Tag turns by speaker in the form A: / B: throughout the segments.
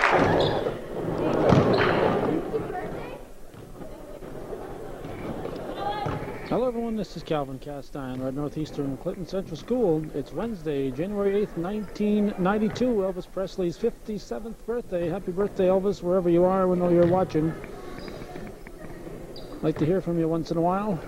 A: Hello everyone, this is Calvin Castine, Red Northeastern Clinton Central School. It's Wednesday, January 8th, 1992, Elvis Presley's 57th birthday. Happy birthday, Elvis, wherever you are, we know you're watching. Like to hear from you once in a while.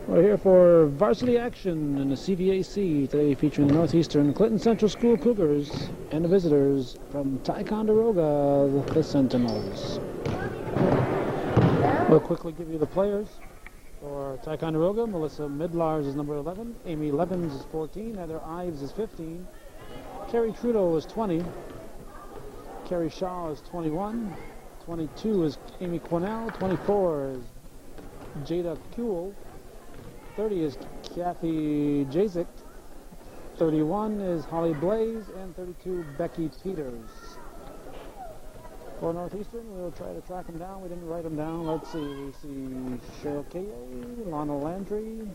A: We're here for varsity action in the CVAC today, featuring the Northeastern Clinton Central School Cougars and the visitors from Ticonderoga, the Sentinels. We'll quickly give you the players. For Ticonderoga, Melissa Midlars is number 11, Amy Levins is 14, Heather Ives is 15, Carrie Trudeau is 20, Carrie Shaw is 21, 22 is Amy Cornell, 24 is Jada Kuhl, 30 is Kathy Jazik, 31 is Holly Blaze, and 32 Becky Peters. For Northeastern, we'll try to track them down. We didn't write them down. Let's see. We see Cheryl K.A., Lana Landry,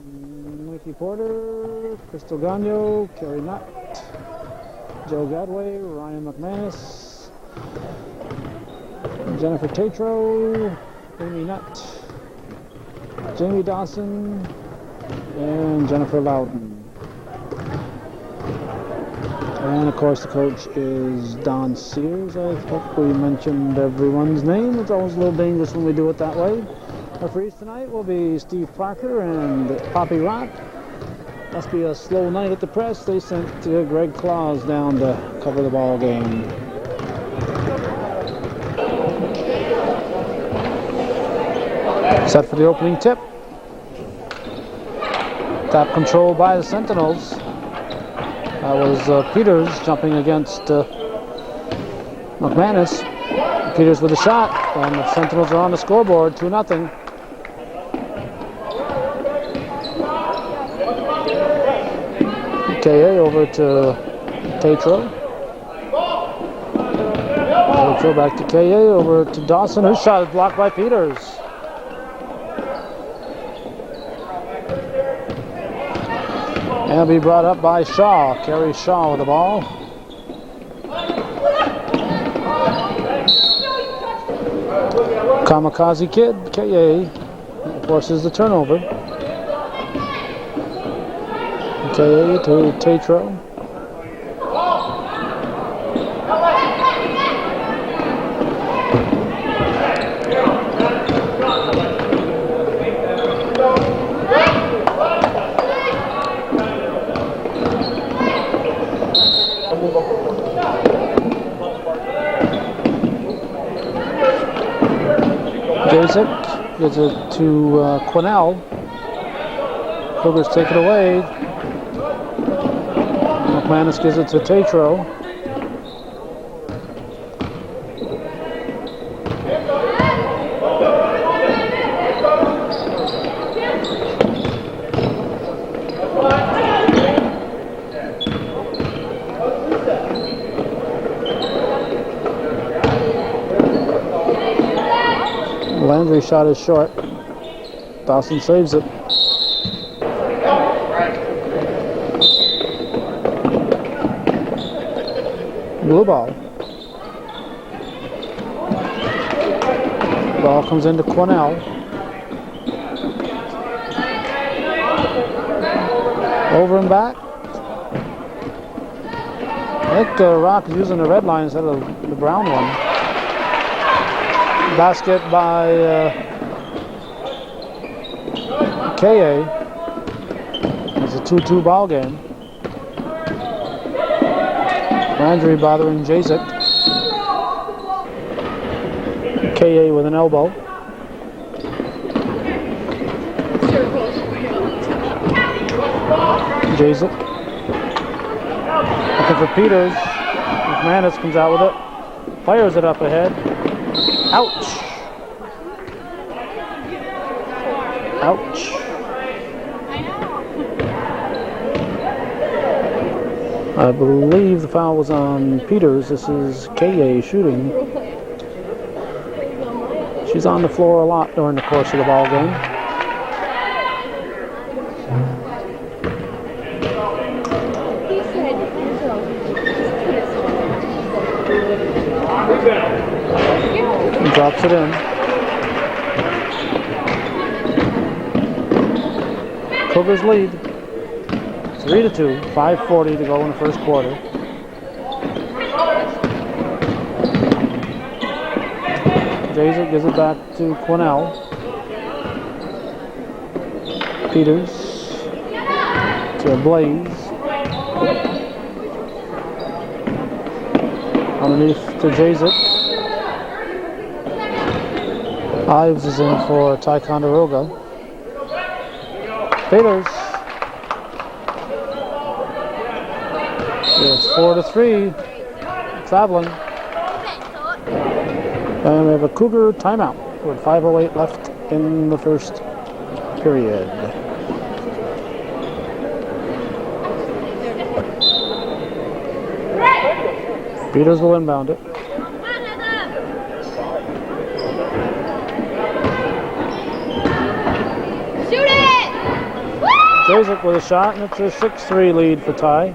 A: Nikki Porter, Crystal Gagno, Carrie Nutt, Joe Gadway, Ryan McManus, Jennifer Tatro, Amy Nutt, Jamie Dawson, and Jennifer Loudon. And of course the coach is Don Sears. I hope we mentioned everyone's name. It's always a little dangerous when we do it that way. Referees tonight will be Steve Parker and Poppy Rock. Must be a slow night at the press. They sent Greg Claus down to cover the ball game. Set for the opening tip. Tap control by the Sentinels. That was Peters jumping against McManus. Peters with a shot, and the Sentinels are on the scoreboard, 2-0. KA over to Tatro. Tatro back to KA, over to Dawson, whose shot is blocked by Peters. And be brought up by Shaw. Carrie Shaw with the ball. Kamikaze Kid, KA, forces the turnover. KA to Tatro. Jazik gives it to Quinnell. Cougars take it away. McManus gives it to Tatro. Landry shot is short. Dawson saves it. Blue ball. Ball comes into Cornell. Over and back. I think Rock is using the red line instead of the brown one. Basket by KA. It's a 2-2 ball game. Landry bothering Jazik. KA with an elbow. Jazik looking for Peters. McManus comes out with it. Fires it up ahead. Ouch. Ouch. I believe the foul was on Peters. This is KA shooting. She's on the floor a lot during the course of the ball game. And drops it in. Cougars lead 3-2, 5:40 to go in the first quarter. Jason gives it back to Quinnell. Peters to Blaze. Underneath to Jazik. Ives is in for Ticonderoga. Peters. It's 4-3. Traveling. And we have a Cougar timeout with 5:08 left in the first period. Peters will inbound it.
B: Shoot it!
A: Jazik with a shot, and it's a 6-3 lead for Ty.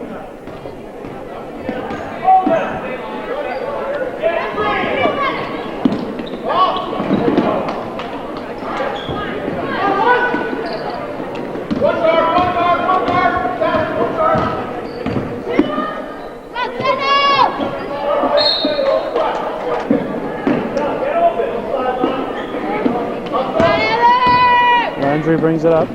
A: Landry brings it up.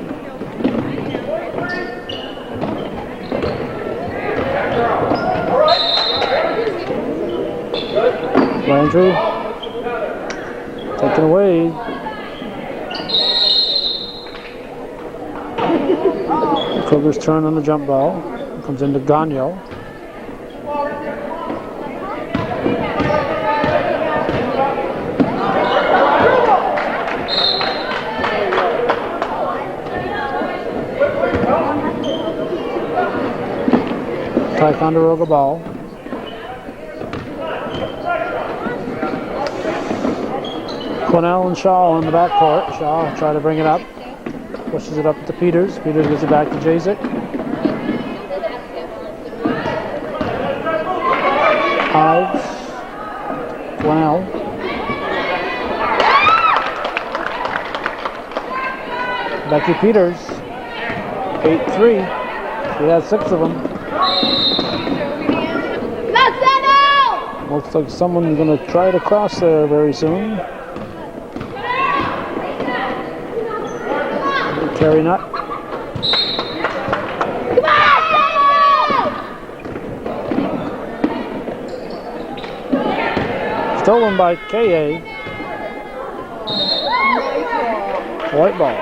A: Landry taken away. Cougars turn on the jump ball. Comes into Gagno. Ticonderoga ball. Quinnell and Shaw in the backcourt. Shaw try to bring it up. Pushes it up to Peters. Peters gives it back to Jazik. Ives. Quinnell. Becky Peters. 8-3. She has 6 of them. Looks like someone's going to try to cross there very soon. Carry Nut. Stolen by K.A. White ball.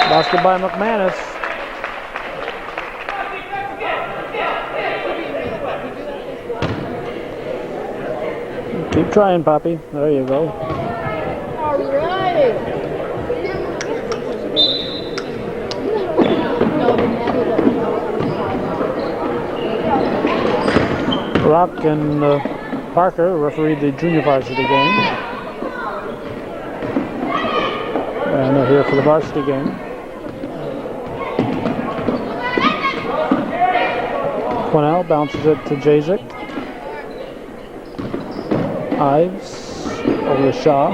A: Basket by McManus. Keep trying, Poppy. There you go.
B: All right.
A: Rock and Parker refereed the junior varsity game. And they're here for the varsity game. Quinnell bounces it to Jazik. Ives over to Shaw.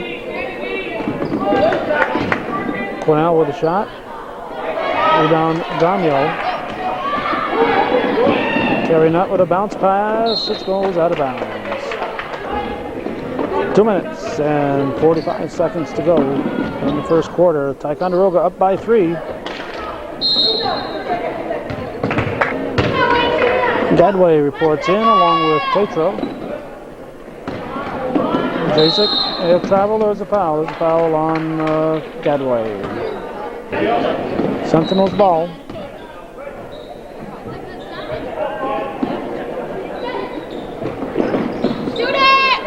A: Quinnell with a shot. Rebound Gagno. Carry Nutt with a bounce pass. It goes out of bounds. 2 minutes and 45 seconds to go in the first quarter. Ticonderoga up by 3. Gadway reports in along with Tatro. Jazik, if travel, there's a foul. There's a foul on Gadway. Sentinels ball.
B: Shoot it!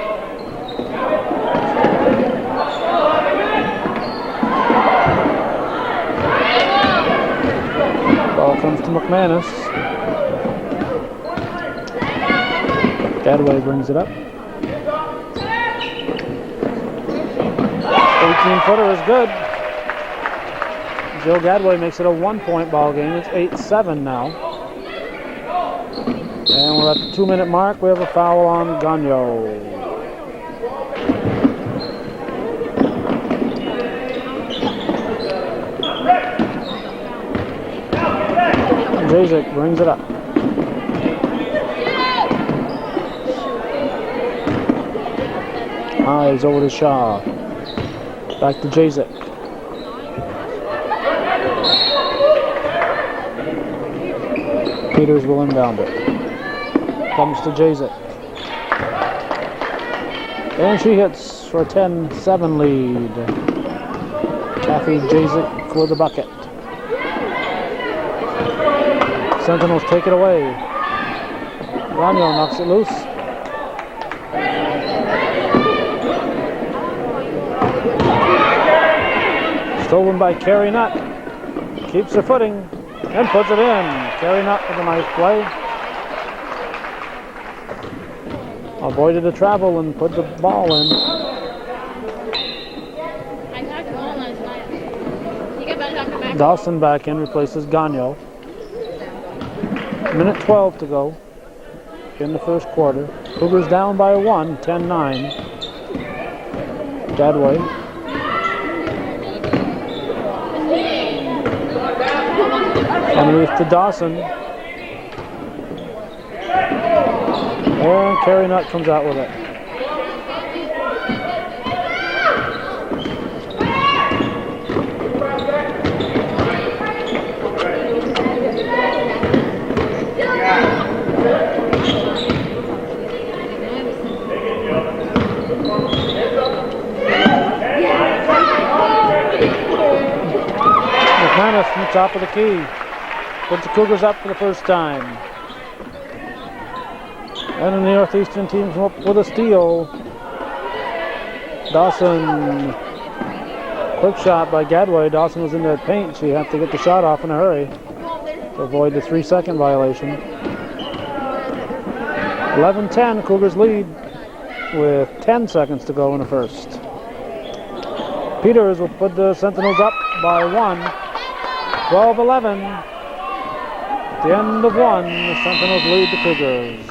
A: Ball comes to McManus. Gadway brings it up. 18-footer is good. Joe Gadway makes it a 1-point ball game. It's 8-7 now. And we're at the 2-minute mark. We have a foul on Gagnon. Jazik brings it up. Eyes over to Shaw. Back to Jazik. Peters will inbound it. Comes to Jazik. And she hits for a 10-7 lead. Kathy Jazik for the bucket. Sentinels take it away. Gagnon knocks it loose. Stolen by Carrie Nutt. Keeps her footing and puts it in. Carrie Nutt with a nice play. Avoided the travel and put the ball in. Dawson back in, replaces Gagnon. Minute 12 to go in the first quarter. Cougars down by 1, 10-9. Gadway. Underneath to Dawson. And Carrie Nutt comes out with it. McManus from the top of the key. Puts the Cougars up for the first time. And the Northeastern team come up with a steal. Dawson. Quick shot by Gadway. Dawson was in that paint. She had to get the shot off in a hurry to avoid the 3-second violation. 11-10, Cougars lead with 10 seconds to go in the first. Peters will put the Sentinels up by 1. 12-11. At the end of 1, the Sentinels lead the Cougars.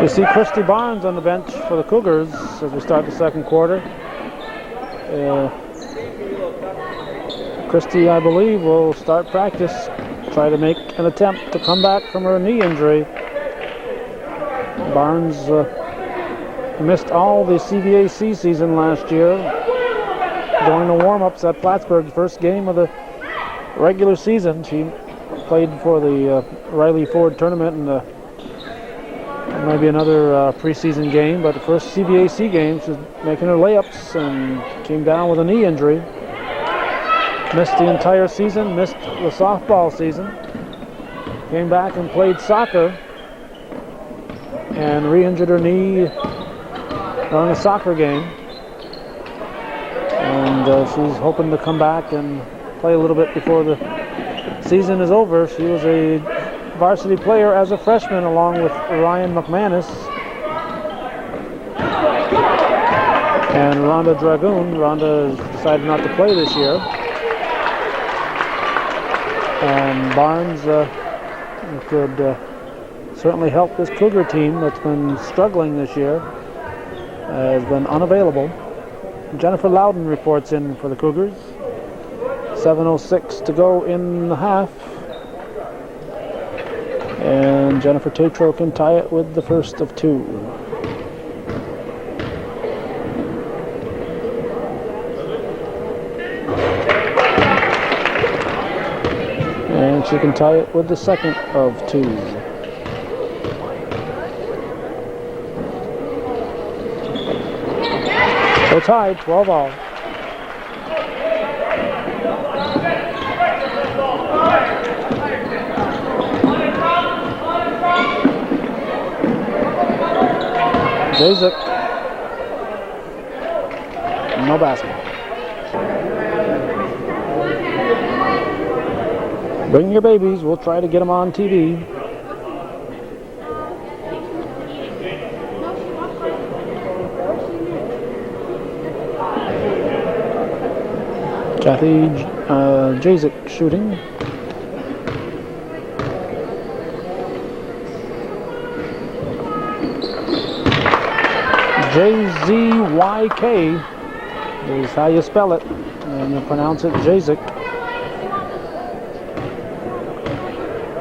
A: We see Christy Barnes on the bench for the Cougars as we start the second quarter. Christy, I believe, will start practice, try to make an attempt to come back from her knee injury. Barnes missed all the CVAC season last year, going to warm-ups at Plattsburgh, first game of the regular season. She played for the Riley Ford tournament and maybe another preseason game, but the first CVAC game, she's making her layups and came down with a knee injury. Missed the entire season, missed the softball season. Came back and played soccer and re-injured her knee during a soccer game. And she's hoping to come back and play a little bit before the season is over. She was a varsity player as a freshman along with Ryan McManus and Rhonda Dragoon. Rhonda decided not to play this year. And Barnes could certainly help this Cougar team that's been struggling this year, has been unavailable. Jennifer Loudon reports in for the Cougars. 7:06 to go in the half. And Jennifer Tatro can tie it with the first of 2. And she can tie it with the second of 2. So tied, 12-all. Jazik. No basket. Bring your babies. We'll try to get them on TV. Kathy Jazik shooting. J-Z-Y-K is how you spell it, and you pronounce it Jazik.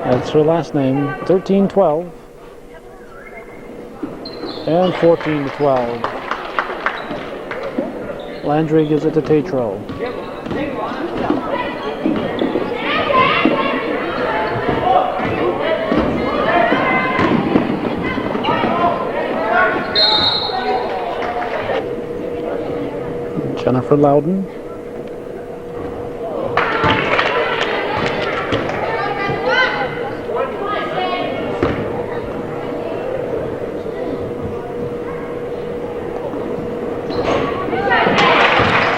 A: That's her last name. 13-12 and 14-12. Landry gives it to Tatro. Jennifer Loudon.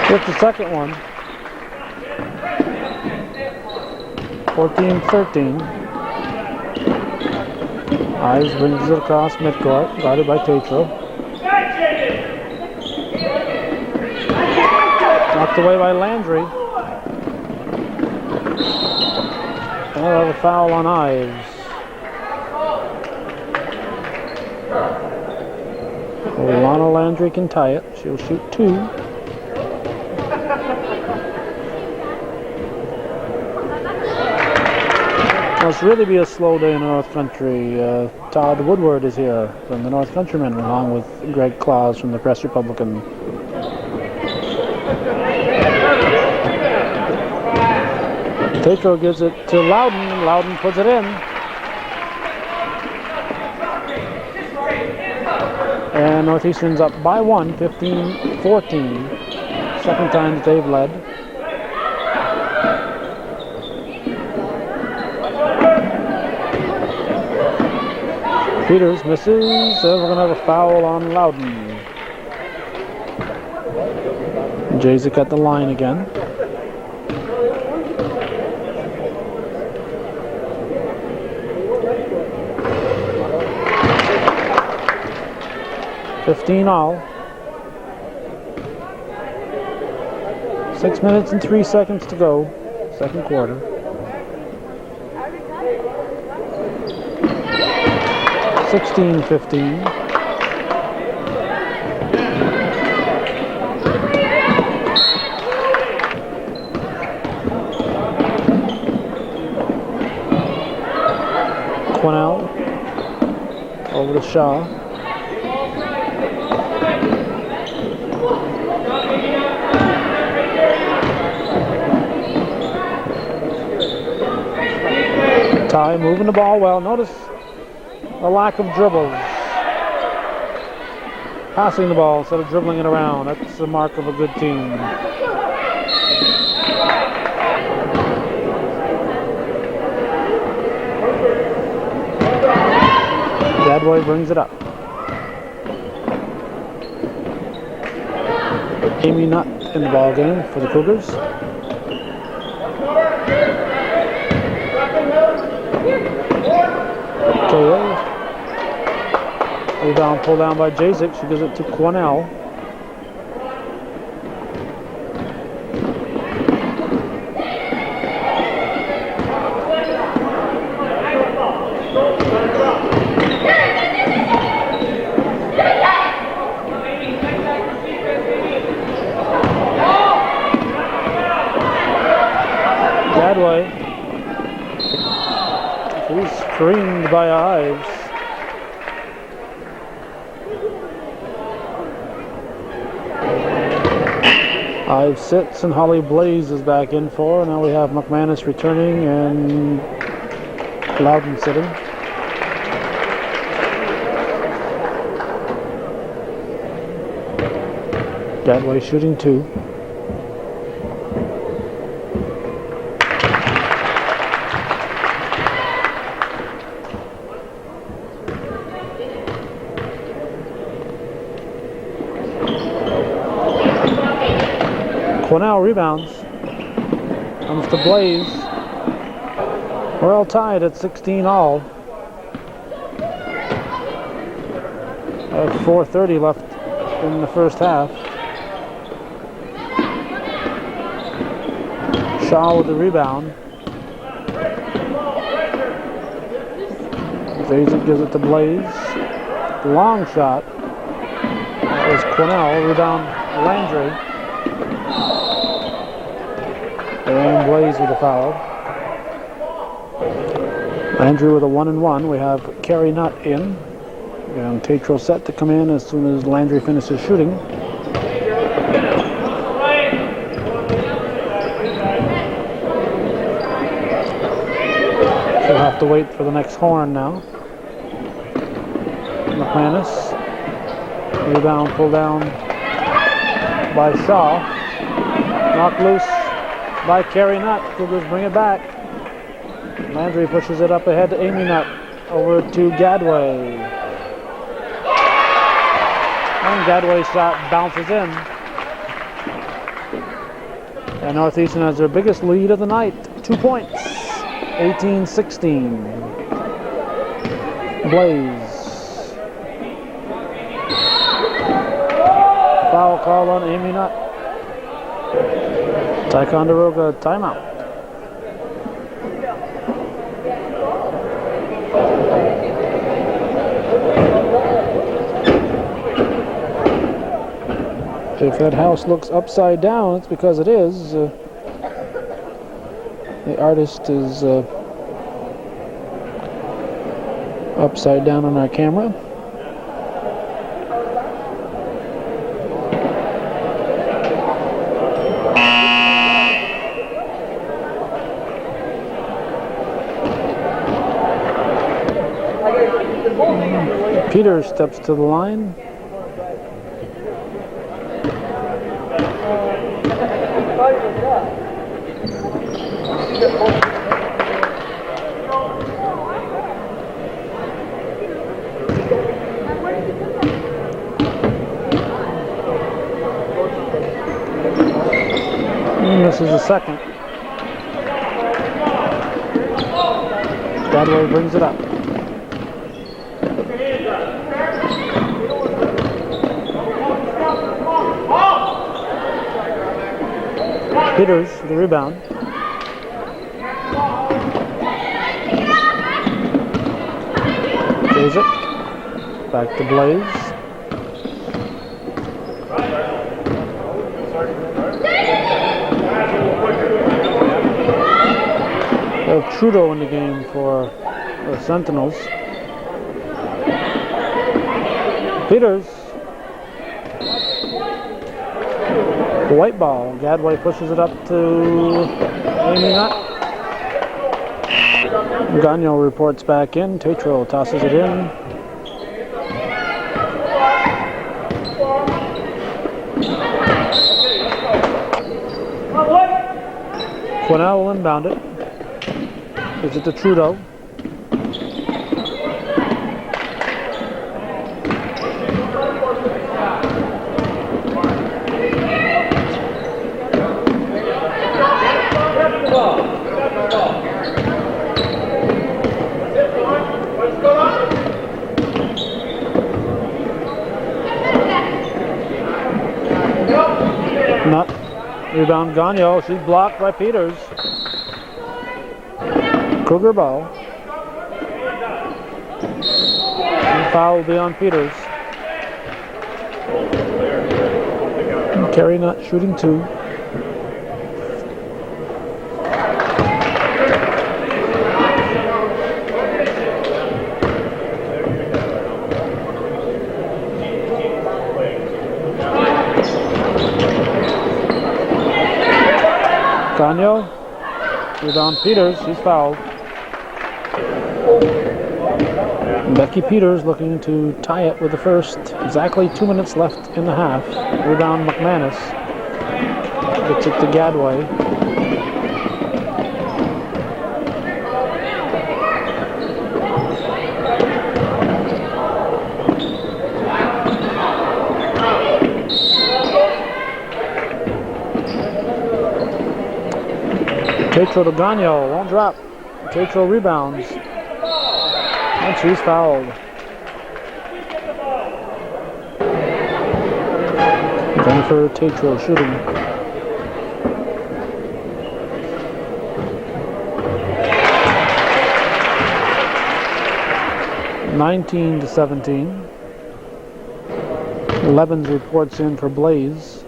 A: Gets the second one. 14-13. Ives brings it across midcourt, guarded by Tatro. Knocked away by Landry. And a foul on Ives. Lana Landry can tie it. She'll shoot 2. Must really be a slow day in the North Country. Todd Woodward is here from the North Countrymen, along with Greg Claus from the Press Republican. Tatro gives it to Loudon, and Loudon puts it in. And Northeastern's up by 1, 15-14. Second time that they've led. Peters misses, and we're going to have a foul on Loudon. Jazik at the line again. $15 all. 6 minutes and 3 seconds to go. Second quarter. $16-15. Quinnell over to Shaw. Ty moving the ball well. Notice the lack of dribbles. Passing the ball instead of dribbling it around. That's the mark of a good team. Gadboy brings it up. Amy Nutt in the ball game for the Cougars. Rebound pulled down by Jazik. She gives it to Quinnell. Gadway. She's screened by Ives. Ives sits and Holly Blaze is back in for. Now we have McManus returning and Loudon sitting. Gadway shooting 2. Quinnell rebounds. Comes to Blaze. We're all tied at 16 all. 4:30 left in the first half. Shaw with the rebound. Zazik gives it to Blaze. Long shot. That was Quinnell. Rebound Landry. And Blaze with a foul. Landry with a 1-and-1. We have Kerry Nutt in. And Tatro set to come in as soon as Landry finishes shooting. We'll have to wait for the next horn now. McManus. Rebound pulled down by Shaw. Knocked loose by Kerry Nutt. Cougars bring it back. Landry pushes it up ahead to Amy Nutt. Over to Gadway. And Gadway's shot bounces in. And Northeastern has their biggest lead of the night. 2 points. 18-16. Blaze. Foul call on Amy Nutt. Ticonderoga timeout. If that house looks upside down, it's because it is. The artist is upside down on our camera. Peters steps to the line. And this is the second. Gadway brings it up. Peters for the rebound. Jazik. Back to Blaze. Trudeau in the game for the Sentinels. Peters. The white ball. Gadway pushes it up to Amy Nutt. Gagnon reports back in. Tatro tosses it in. Quinnell will inbound it. Gives it to Trudeau. Nutt. Rebound Gagnon. She's blocked by Peters. Cougar ball. And the foul will be on Peters. And Kerry Nutt shooting 2. Gagnon. Rebound Peters. He's fouled. Becky Peters looking to tie it with the first. Exactly 2 minutes left in the half. Rebound McManus. Gets it to Gadway. Tatro to Gagnon. Won't drop. Tatro rebounds. And she's fouled. Jennifer Tatro shooting. (19-17). Levens reports in for Blaze.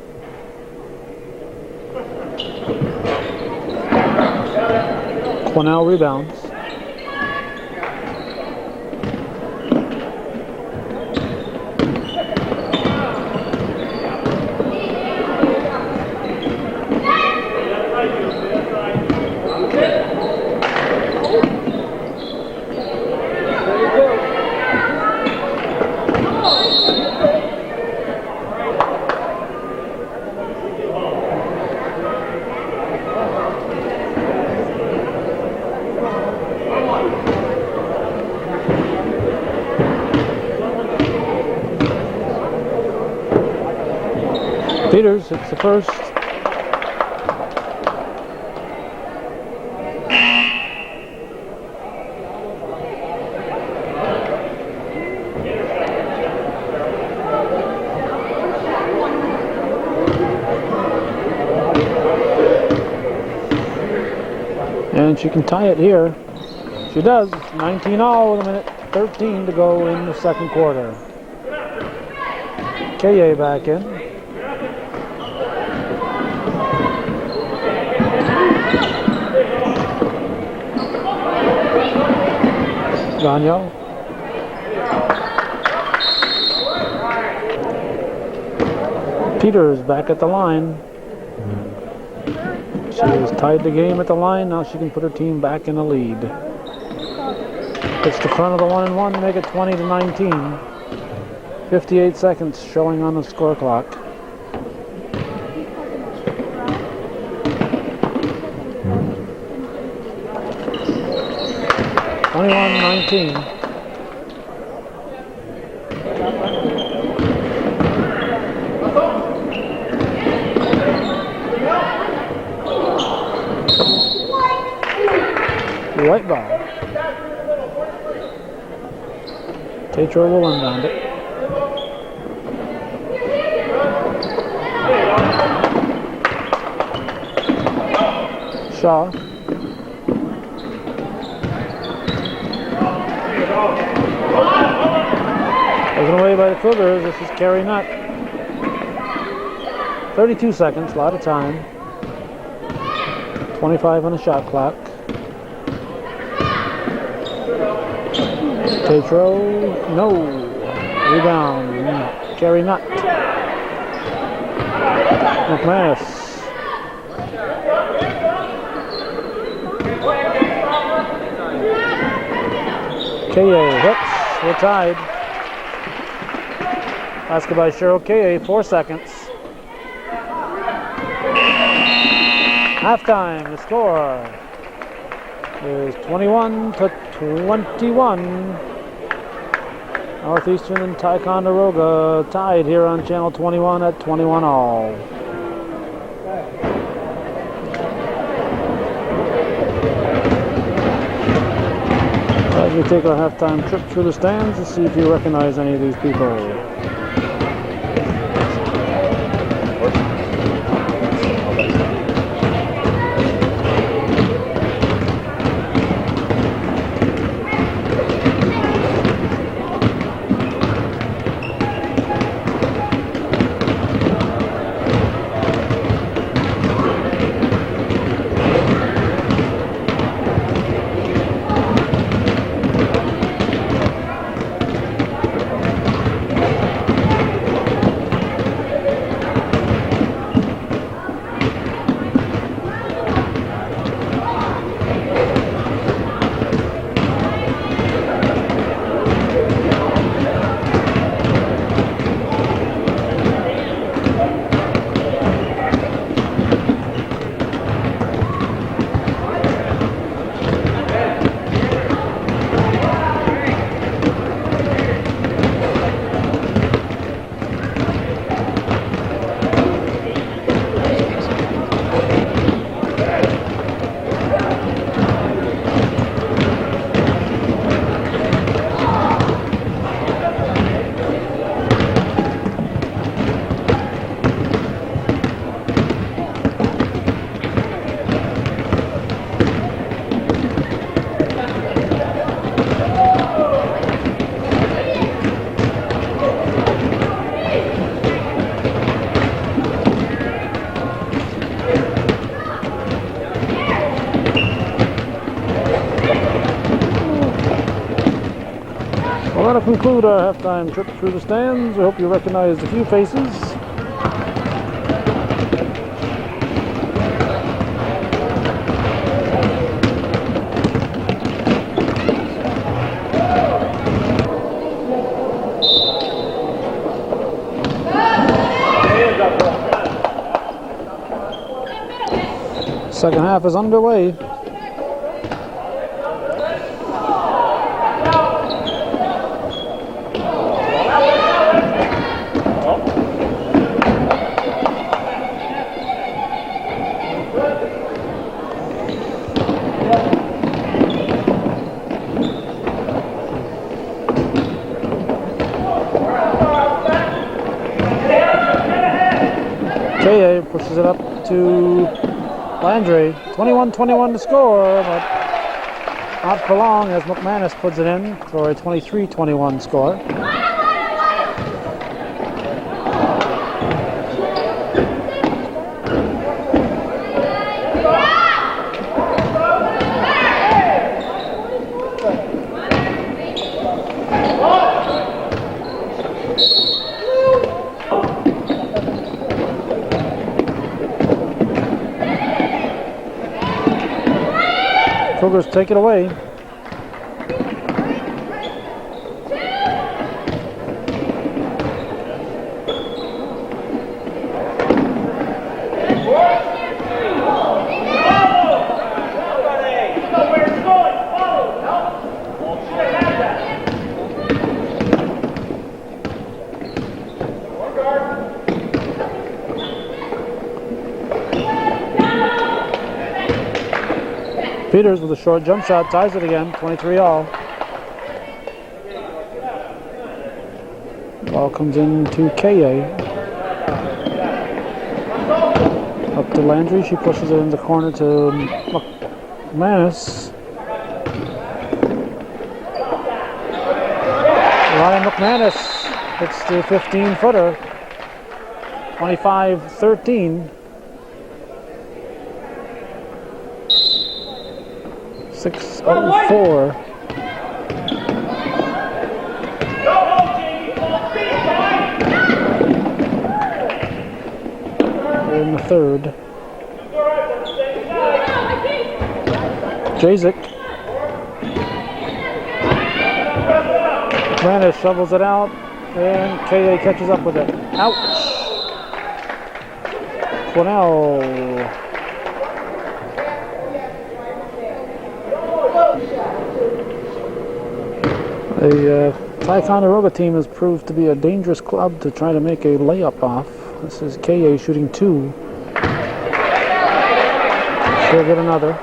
A: Cornell rebounds. Peters hits the first. And she can tie it here. She does. 19-all with a minute 13 to go in the second quarter. KA back in. Gagno. Peters back at the line. She has tied the game at the line. Now she can put her team back in the lead. It's the front of the 1-and-1 to make it 20-19. 58 seconds showing on the score clock. (21-19). White ball. Tatro will inbound it. Shaw. Taken away by the Cougars. This is Carrie Nutt. 32 seconds, a lot of time. 25 on the shot clock. Tatro, no. Rebound. Carrie Nutt. McManus. KA hits. We're tied. Basket by Cheryl KA, 4 seconds. Halftime, the score is 21-21. Northeastern and Ticonderoga tied here on Channel 21 at 21-all. As we take our halftime trip through the stands to see if you recognize any of these people. that'll conclude our halftime trip through the stands. We hope you recognized a few faces. Second half is underway. KA pushes it up to Landry. 21-21 to score, but not for long as McManus puts it in for a 23-21 score. Cougars take it away. Peters with a short jump shot ties it again, 23-all. Ball comes in to KA. Up to Landry, she pushes it in the corner to McManus. Ryan McManus hits the 15-footer, 25-13. 6:04 in the third. Jazik. McManus shovels it out, and KA catches up with it. Ouch! Cornell. The Ticonderoga team has proved to be a dangerous club to try to make a layup off. This is KA shooting 2. She'll get another.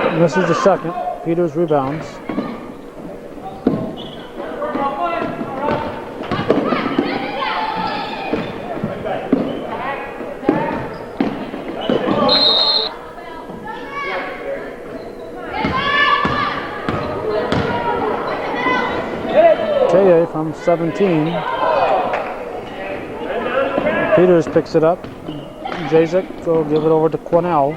A: And this is the second. Peters rebounds. KA from 17. Peters picks it up. Jazik will give it over to Cornell.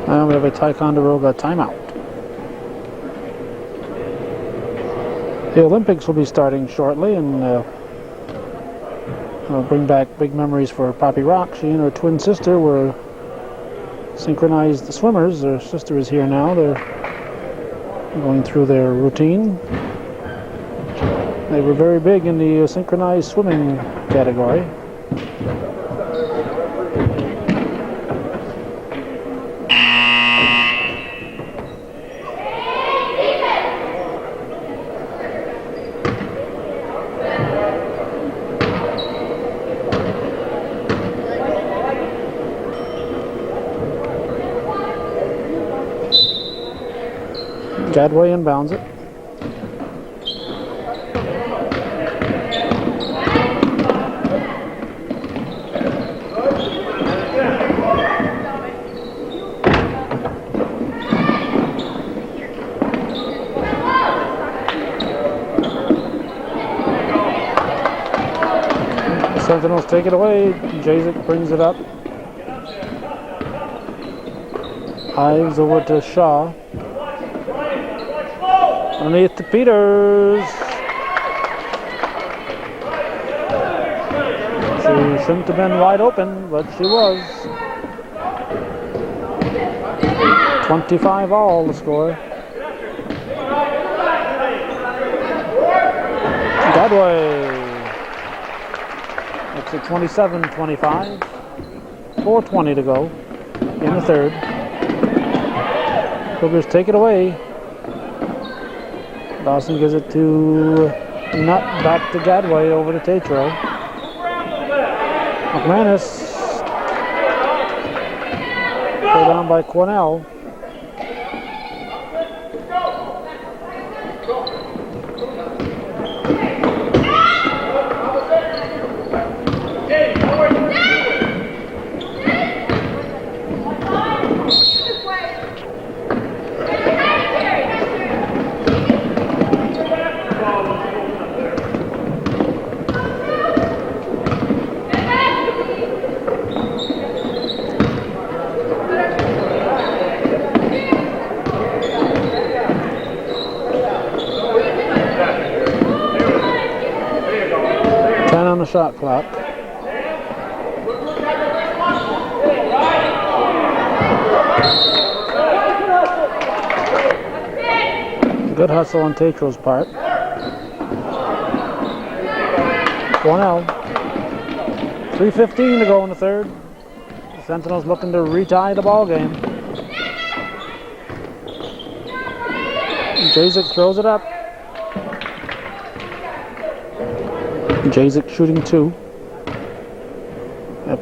A: And we have a Ticonderoga timeout. The Olympics will be starting shortly, and will bring back big memories for Poppy Rock. She and her twin sister were synchronized swimmers. Their sister is here now. They're going through their routine. They were very big in the synchronized swimming category. Gadway inbounds it. Sentinels take it away. Jazik brings it up. Ives over to Shaw. Underneath to Peters. She shouldn't have been wide open, but she was. 25 all the score. Gadway. It's a 27-25. 4:20 to go in the third. Cougars take it away. Dawson gives it to Nutt, back to Gadway, over to Tatro. McManus. Pulled down by Cornell. Shot clock. Good hustle on Tatro's part. Cornell. 3:15 to go in the third. The Sentinels looking to retie the ball game. Jazik throws it up. Jazik shooting 2.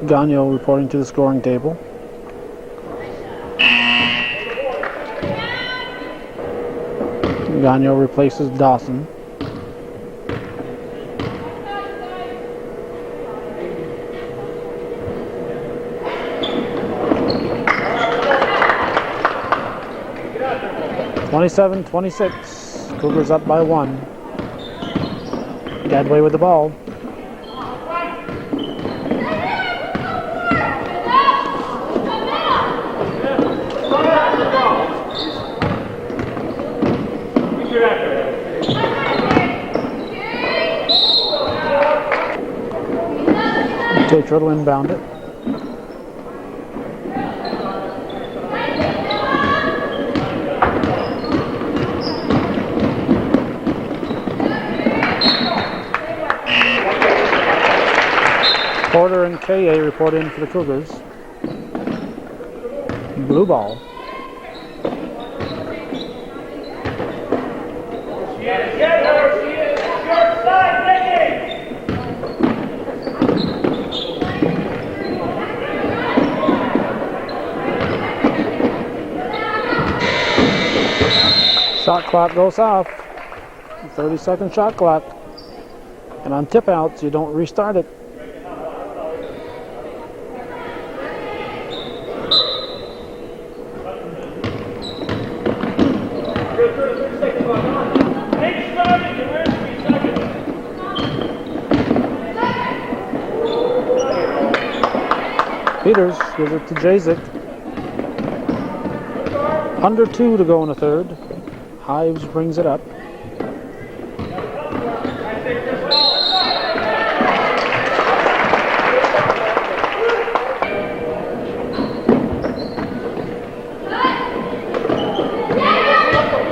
A: Gagno reporting to the scoring table. Gagno replaces Dawson. (27-26). Cougars up by 1. Gadway with the ball. Tatro to inbound it. Porter and KA report in for the Cougars. Blue ball. Shot clock goes off. 30-second shot clock. And on tip outs, you don't restart it. Peters gives it to Jazik. Under 2 to go in the third. Hives brings it up.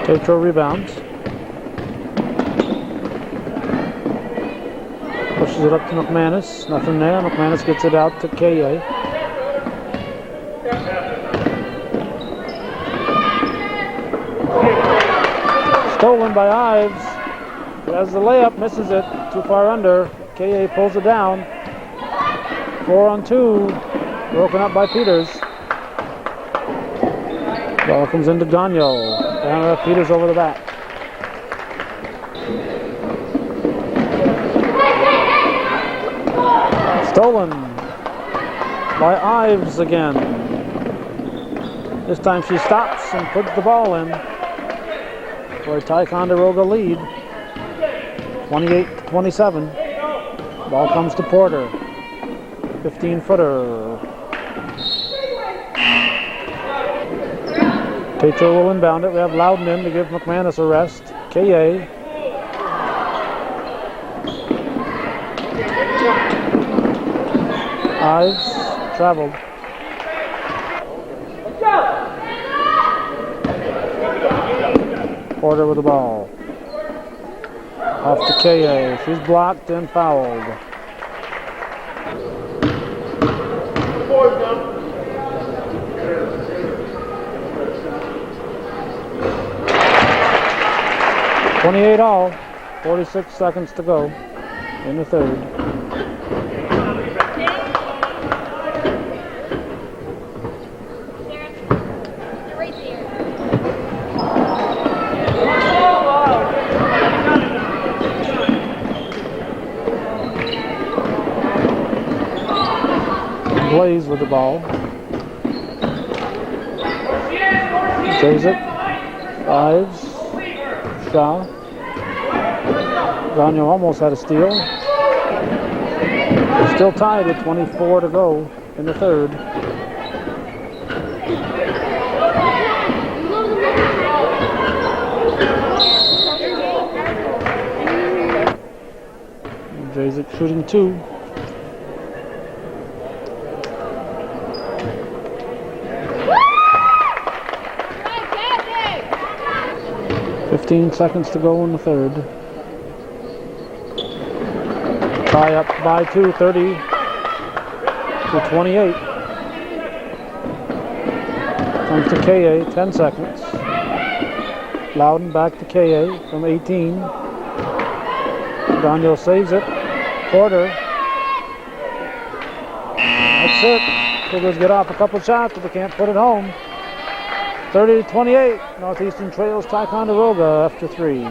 A: Tatro rebounds. Pushes it up to McManus. Nothing there. McManus gets it out to KA. Stolen by Ives. He has the layup, misses it. Too far under. KA pulls it down. 4-on-2. Broken up by Peters. Ball comes into Gagno. Down Peters over the back. Stolen by Ives again. This time she stops and puts the ball in for a Ticonderoga lead. 28-27. Ball comes to Porter. 15-footer. Tatro will inbound it. We have Loudon in to give McManus a rest. KA. Ives traveled. Porter with the ball. Off to KA. She's blocked and fouled. .28 all. 46 seconds to go in the third. Blaze with the ball. Saves it. Ives. Shaw. Gagnon almost had a steal. Still tied with 24 to go in the third. Jazik shooting 2. Seconds to go in the third. Tie up by 2, 30 to 28. Comes to KA, 10 seconds. Loudon back to KA from 18. Gagnon saves it. Porter. That's it. Cougars get off a couple shots, but they can't put it home. 30 to 28. Northeastern trails Ticonderoga after 3.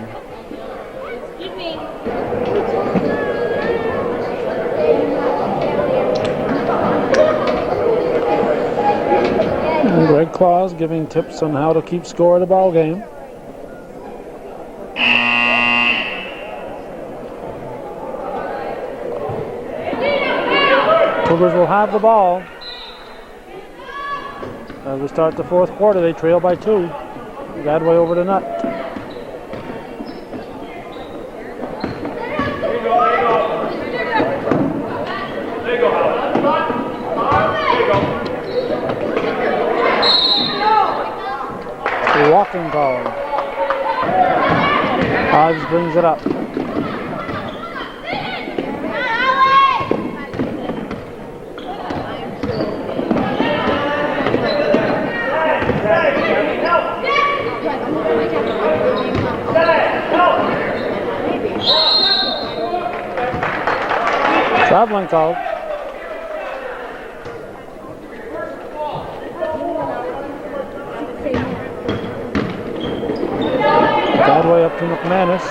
A: And Greg Claus giving tips on how to keep score of the ball game. Cougars will have the ball. As we start the fourth quarter, they trail by 2. Gadway over to Nutt. Walking call. Ives brings it up. Traveling call. Gadway up to McManus.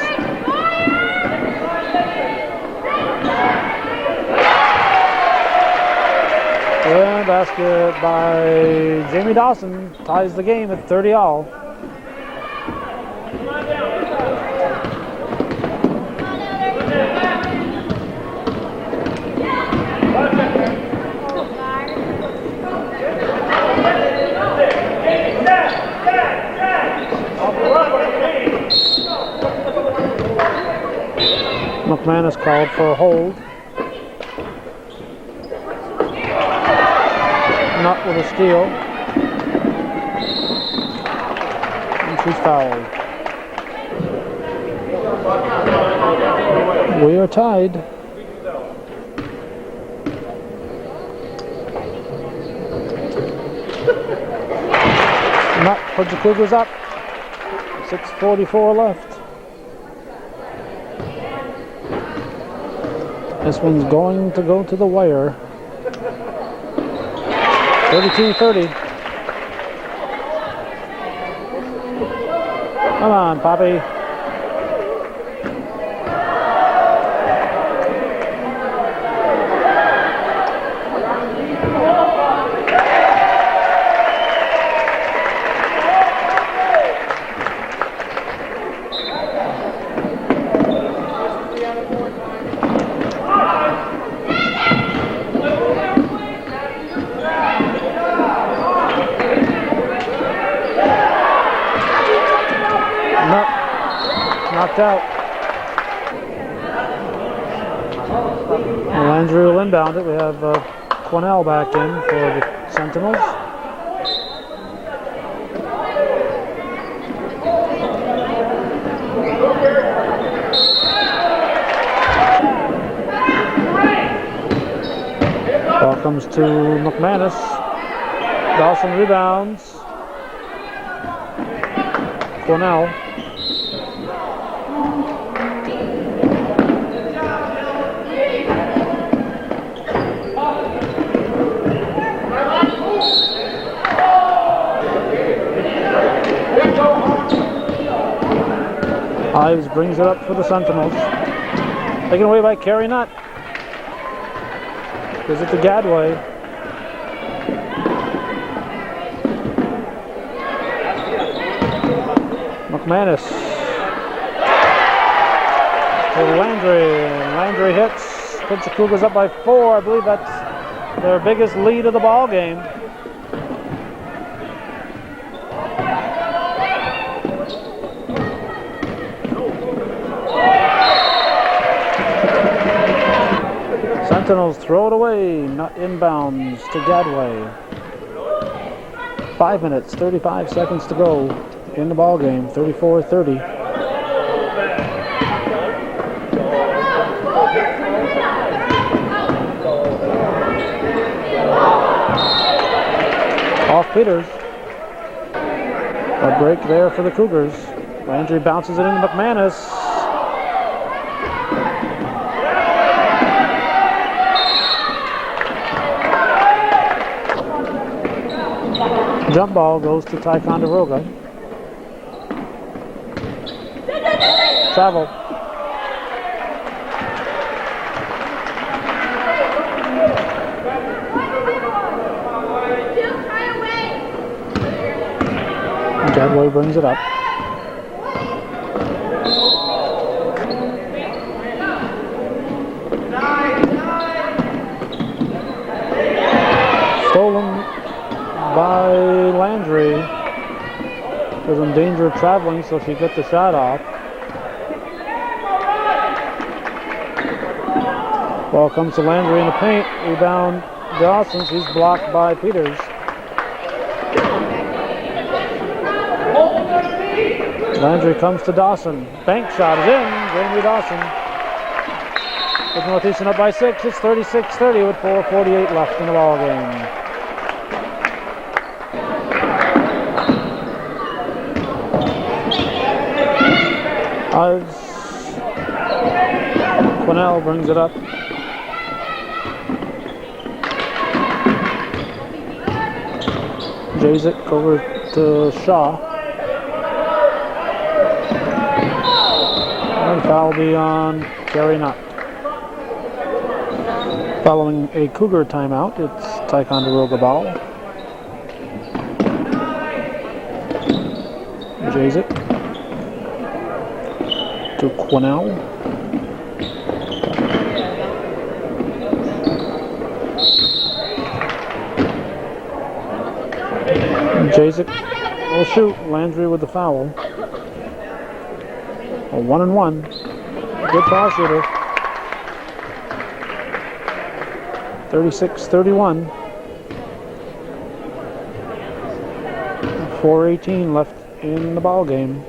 A: And basket by Jamie Dawson ties the game at 30 all. McManus called for a hold. Nutt with a steal. And she's fouled. We are tied. Nutt puts the Cougars up. 6:44 left. This one's going to go to the wire. 32-30. Come on, Poppy. knocked out. Landry will inbound it. We have Cornell back in for the Sentinels. Ball comes to McManus. Dawson rebounds. Cornell. Ives brings it up for the Sentinels. Taken away by Carey Nutt. Gives it to Gadway. McManus. To Landry. And Landry hits. Puts the Cougars up by 4. I believe that's their biggest lead of the ball game. Sentinels throw it away, not inbounds to Gadway. 5 minutes, 35 seconds to go in the ball game, 34-30. Off Peters. A break there for the Cougars. Landry bounces it into McManus. Jump ball goes to Ticonderoga. Travel. Gadway brings it up. Stolen by Landry. Was in danger of traveling, so she got the shot off. Ball comes to Landry in the paint. Rebound Dawson. She's blocked by Peters. Landry comes to Dawson. Bank shot is in. Jamie Dawson. With Northeastern up by 6. It's 36-30 with 4:48 left in the ball game. Cornell brings it up. Jazik over to Shaw. And foul be on Carey Nutt. Following a Cougar timeout, it's Ticonderoga ball. Jazik to Cornell. Jazik will shoot. Landry with the foul. A 1-and-1. Good foul shooter. 36-31. 4:18 left in the ball game.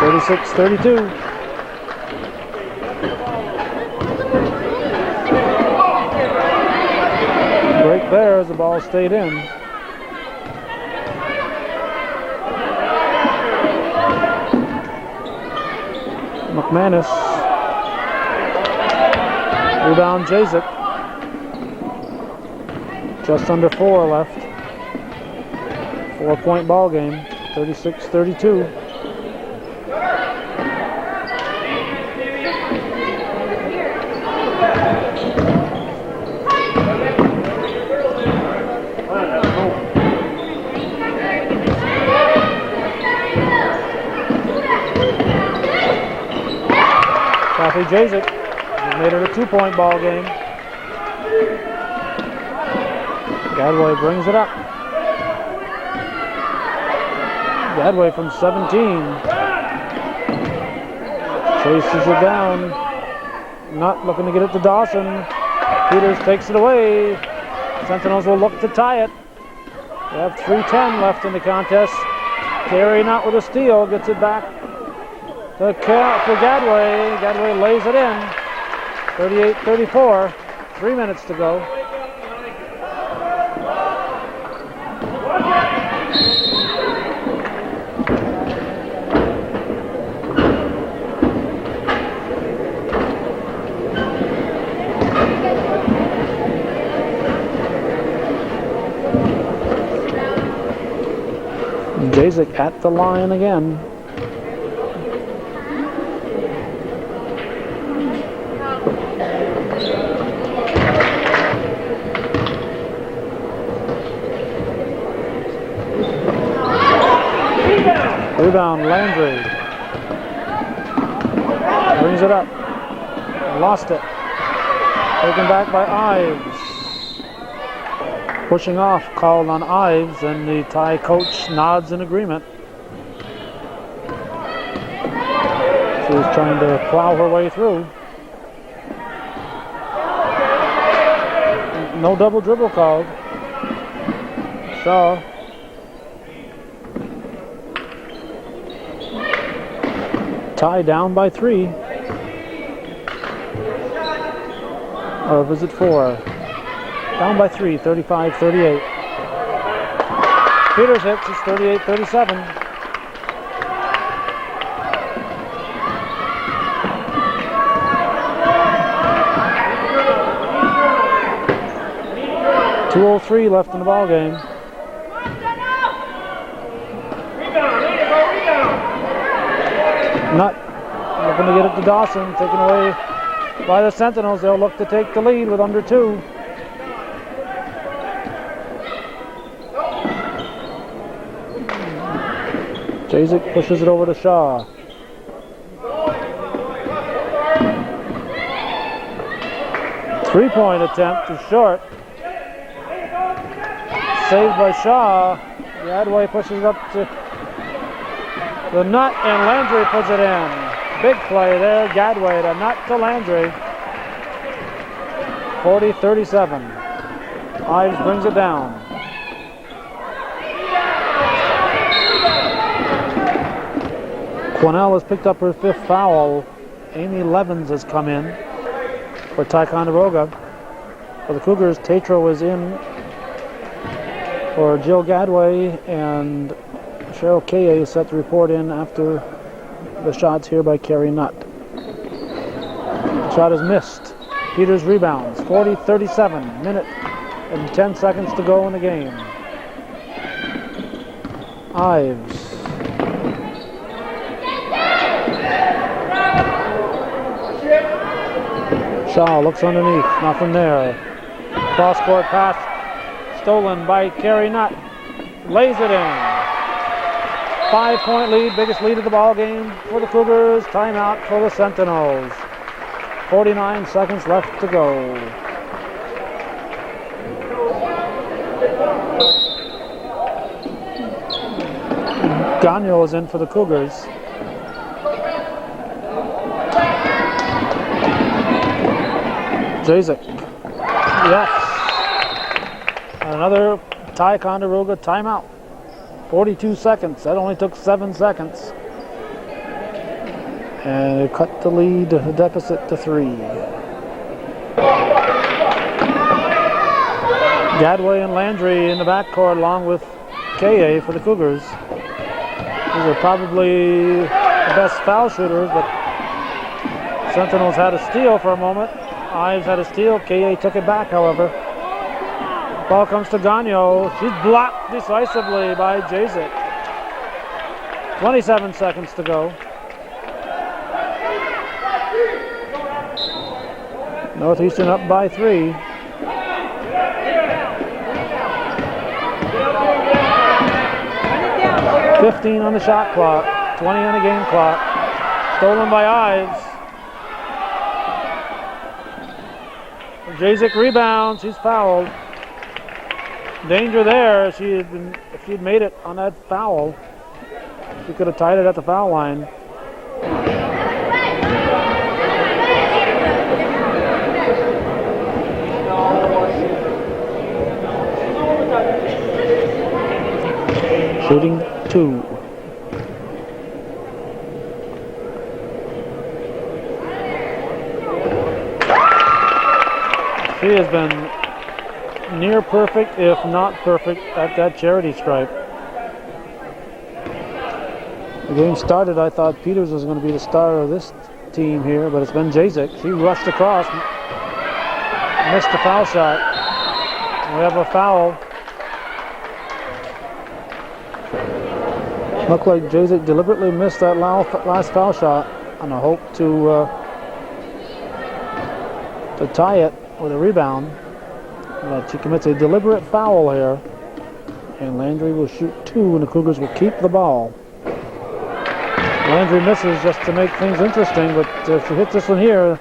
A: 36-32. Break there as the ball stayed in. McManus. Rebound Jazik. Just under 4 left. 4-point ball game. 36-32. Kathy Jazik made it a 2-point ball game. Gadway brings it up. Gadway from 17. Chases it down. Not looking to get it to Dawson. Peters takes it away. Sentinels will look to tie it. They have 3:10 left in the contest. Carey not with a steal. Gets it back to Gadway. Gadway lays it in. 38-34. 3 minutes to go. Jazik at the line again. Rebound, Landry. Brings it up. Lost it. Taken back by Ives. Pushing off, called on Ives, and the Thai coach nods in agreement. She's trying to plow her way through. No double dribble called. Shaw. Thai down by 3. Or was it 4? Down by 3, 35-38. Peters hits, it's 38-37. .203 left in the ball game. Nutt looking to get it to Dawson, taken away by the Sentinels. They'll look to take the lead with under 2. Jazik pushes it over to Shaw. Three-point attempt is short. Saved by Shaw. Gadway pushes it up to the Nutt, and Landry puts it in. Big play there. Gadway to Nutt to Landry. 40-37. Ives brings it down. Quinnell has picked up her 5th foul. Amy Levens has come in for Ticonderoga. For the Cougars, Tatro is in for Jill Gadway, and Cheryl Kaye is set to report in after the shots here by Carey Nutt. The shot is missed. Peters rebounds. 40-37. Minute and 10 seconds to go in the game. Ives. Shaw looks underneath, nothing there. Cross-court pass stolen by Carey Nutt. Lays it in. 5-point lead, biggest lead of the ball game for the Cougars. Timeout for the Sentinels. 49 seconds left to go. Gagnon is in for the Cougars. Jazik. Yes. Another Ticonderoga timeout. 42 seconds. That only took 7 seconds. And it cut the lead, the deficit to 3. Gadway and Landry in the backcourt along with Kaye for the Cougars. These are probably the best foul shooters, but Sentinels had a steal for a moment. Ives had a steal. Kaye took it back, however. Ball comes to Gagnon. She's blocked decisively by Jazik. 27 seconds to go. Northeastern up by 3. $15 on the shot clock. 20 on the game clock. Stolen by Ives. Jazik rebounds. She's fouled. Danger there. If she'd made it on that foul. He could have tied it at the foul line. Shooting 2. She has been near perfect, if not perfect, at that charity stripe. The game started, I thought Peters was going to be the star of this team here, but it's been Jazik. She rushed across, missed the foul shot. We have a foul. Looked like Jazik deliberately missed that last foul shot on a hope to tie it with a rebound. But she commits a deliberate foul here, and Landry will shoot 2, and the Cougars will keep the ball. Landry misses just to make things interesting, but if she hits this one here,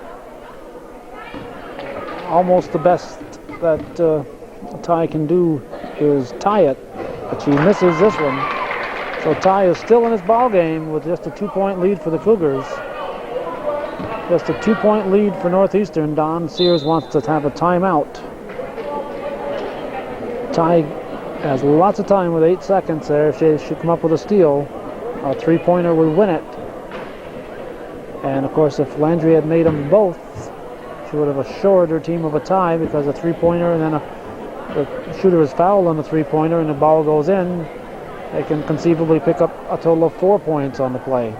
A: almost the best that a tie can do is tie it, but she misses this one. So Ty is still in his ball game with just a 2-point lead for the Cougars. Just a 2-point lead for Northeastern. Don Sears wants to have a timeout. Ty has lots of time with 8 seconds there. If she should come up with a steal, a 3-pointer would win it. And of course, if Landry had made them both, she would have assured her team of a tie, because a 3-pointer and then the shooter is fouled on the 3-pointer and the ball goes in. They can conceivably pick up a total of 4 points on the play.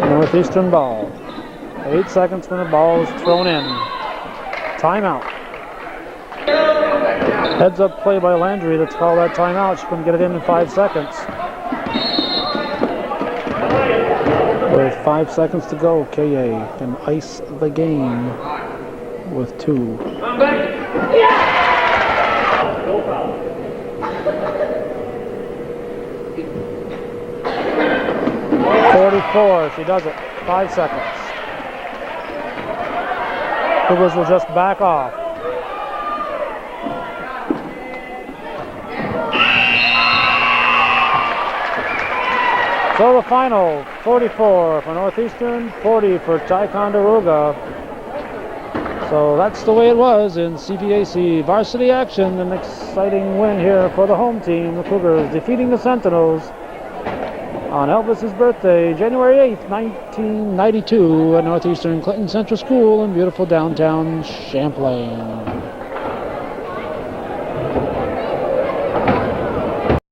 A: Northeastern ball. 8 seconds when the ball is thrown in. Timeout. Heads up play by Landry. Let's call that timeout. She couldn't get it in 5 seconds. With 5 seconds to go, KA can ice the game with 2. 44, she does it. 5 seconds. Cougars will just back off. So the final, 44 for Northeastern, 40 for Ticonderoga. So that's the way it was in CVAC varsity action. An exciting win here for the home team, the Cougars, defeating the Sentinels on Elvis's birthday, January 8th, 1992, at Northeastern Clinton Central School in beautiful downtown Champlain.